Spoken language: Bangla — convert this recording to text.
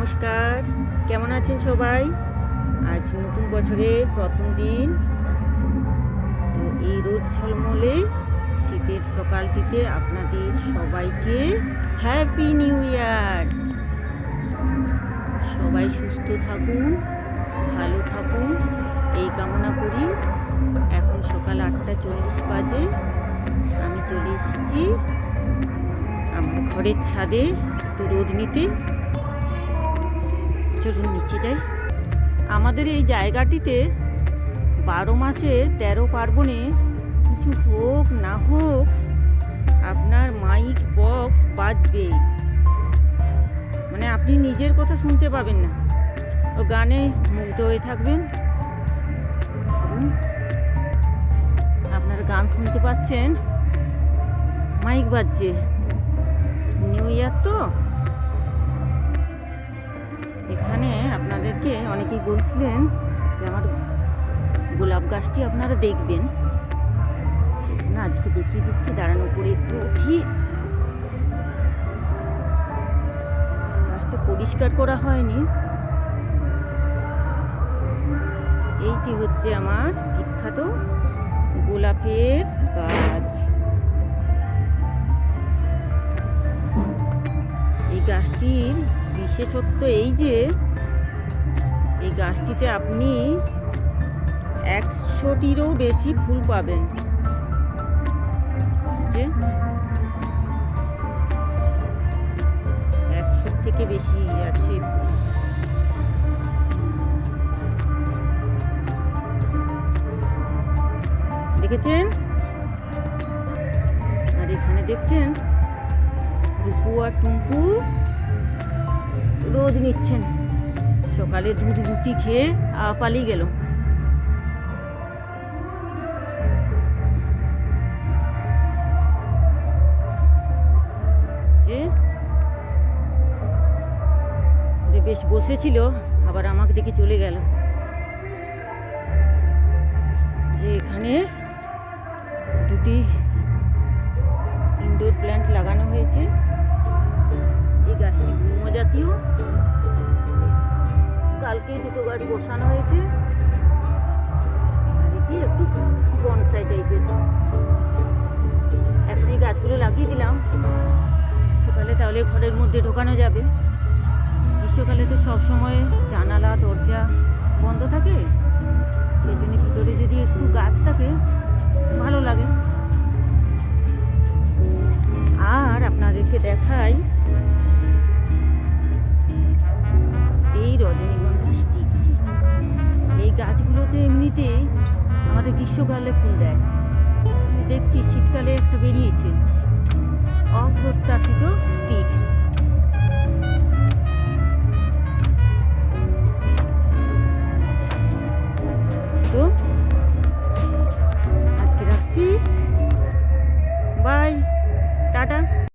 নমস্কার, কেমন আছেন সবাই? আজ নতুন বছরের প্রথম দিন। তো এই রোদ ঝলমলে শীতের সকালটিতে আপনাদের সবাইকে হ্যাপি নিউ ইয়ার। সবাই সুস্থ থাকুন, ভালো থাকুন এই কামনা করি। এখন সকাল 8:40 বাজে। আমি চলে এসেছি আমার ঘরের ছাদে একটু রোদ নিতে। চলুন নিচে যাই। আমাদের এই জায়গাটিতে 12 মাসে 13 পার্বণে কিছু হোক না হোক আপনার মাইক বক্স বাজবে, মানে আপনি নিজের কথা শুনতে পাবেন না, ও গানে মুগ্ধ হয়ে থাকবেন। আপনারা গান শুনতে পাচ্ছেন, মাইক বাজছে, নিউ ইয়ার তো। এখানে আপনাদেরকে অনেকেই বলছিলেন যে আমার গোলাপ গাছটি আপনারা দেখবেন, সেই জন্য আজকে দেখিয়ে দিচ্ছি। দাঁড়ানো করে একটু উঠি। গাছটা পরিষ্কার করা হয়নি। এইটি হচ্ছে আমার বিখ্যাত গোলাপের গাছ। এই গাছটির বিশেষত্ব এই যে এই গাছটিতে আপনি 100টিরও বেশি ফুল পাবেন। যে 100 থেকে বেশি আছে। দেখেছেন? আর এখানে দেখছেন রূপু আর টুম্পু রোদ নিচ্ছেন। সকালে দুধ রুটি খেয়ে পালিয়ে গেল। যে বেশ বসেছিল, আবার আমাকে দেখে চলে গেল। যে এখানে দুটি ইনডোর প্ল্যান্ট লাগানো হয়েছে। এই গাছটি গুল্ম জাতীয়, কালকেই দুটো গাছ বসানো হয়েছে। আর এটি একটু বনসাই টাইপের। এখন এই গাছগুলো লাগিয়ে দিলাম সকালে, তাহলে ঘরের মধ্যে ঢোকানো যাবে। গ্রীষ্মকালে তো সবসময় জানালা দরজা বন্ধ থাকে, সেই জন্য ভিতরে যদি একটু গাছ থাকে ভালো লাগে। আর আপনাদেরকে দেখাই এই রজনীগন্ধা স্টিকটি। এই গাছগুলোতে এমনিতেই আমাদের গ্রীষ্মকালে ফুল দেয়, দেখছি শীতকালে একটা বেরিয়েছে অপ্রত্যাশিত স্টিক। তো আজকে রাখছি, বাই।